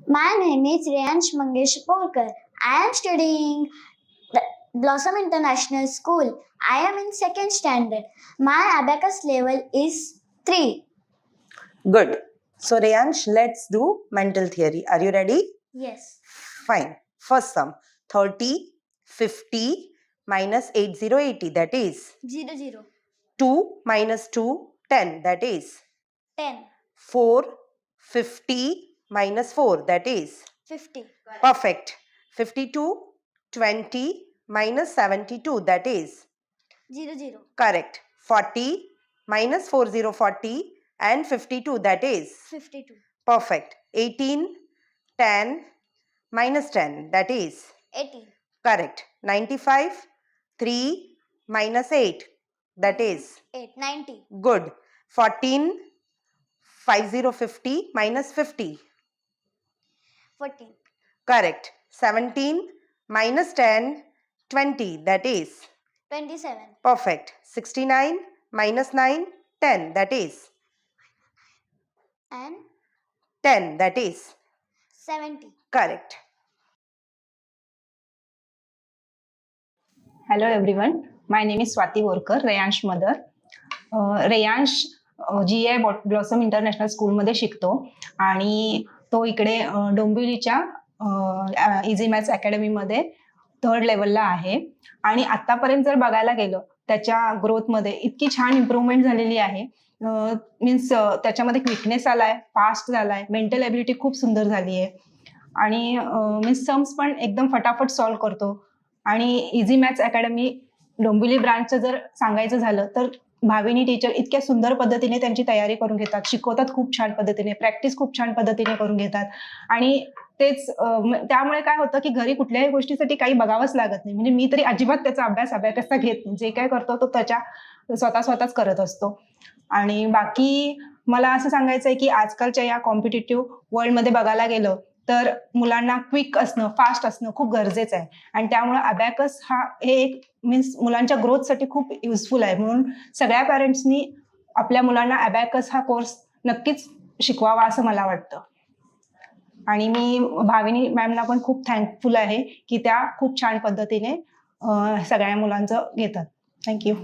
My name is Reyansh Mangesh Porkar. I am studying the Blossom International School. I am in second standard. My abacus level is 3. Good. So Reyansh, let's do mental theory. Are you ready? Yes. Fine. First sum. 30, 50 minus 80, 80. That is 0 0. 2 minus 2, 10. That is 10. 4, 50 minus 4. That is 50. perfect. 52, 20 minus 72. That is 0 0. correct. 40 minus 40, 40 and 52. That is 52. perfect. 18, 10 minus 10. That is 18. correct. 95, 3 minus 8. That is 8. 90. good. 14, 50, 50 minus 50. 14. Correct. 17 minus 10, 20. That is 27. perfect. 69 minus 9, 10. That is And 10. That is 70. correct. Hello everyone, my name is Swati Vorkar, Reyansh mother. Reyansh GI blossom international स्कूलमध्ये शिकतो आणि तो इकडे डोंबिवलीच्या easy maths अकॅडमीमध्ये 3rd लेवलला आहे. आणि आतापर्यंत जर बघायला गेलं त्याच्या ग्रोथमध्ये इतकी छान इम्प्रूव्हमेंट झालेली आहे. मीन्स त्याच्यामध्ये क्विकनेस आलाय, फास्ट झालाय, मेंटल एबिलिटी खूप सुंदर झाली आहे आणि मीन्स सम्स पण एकदम फटाफट सॉल्व्ह करतो. आणि इझी मॅथ्स अकॅडमी डोंबिवली ब्रांचचं जर सांगायचं झालं तर भाविनी टीचर इतक्या सुंदर पद्धतीने त्यांची तयारी करून घेतात, शिकवतात खूप छान पद्धतीने, प्रॅक्टिस खूप छान पद्धतीने करून घेतात. आणि तेच त्यामुळे काय होतं की घरी कुठल्याही गोष्टीसाठी काही बघावंच लागत नाही. म्हणजे मी तरी अजिबात त्याचा अभ्यास घेत नाही. जे काय करतो तो त्याच्या स्वतःच करत असतो. आणि बाकी मला असं सांगायचं आहे की आजकालच्या या कॉम्पिटिटिव्ह वर्ल्डमध्ये बघायला गेलं तर मुलांना क्विक असणं, फास्ट असणं खूप गरजेचं आहे. आणि त्यामुळे अबॅकस हे एक मीन्स मुलांच्या ग्रोथसाठी खूप युजफुल आहे. म्हणून सगळ्या पॅरेंट्सनी आपल्या मुलांना अबॅकस हा कोर्स नक्कीच शिकवावा असं मला वाटतं. आणि मी भाविनी मॅमना पण खूप थँकफुल आहे की त्या खूप छान पद्धतीने सगळ्या मुलांचं घेतात. थँक्यू.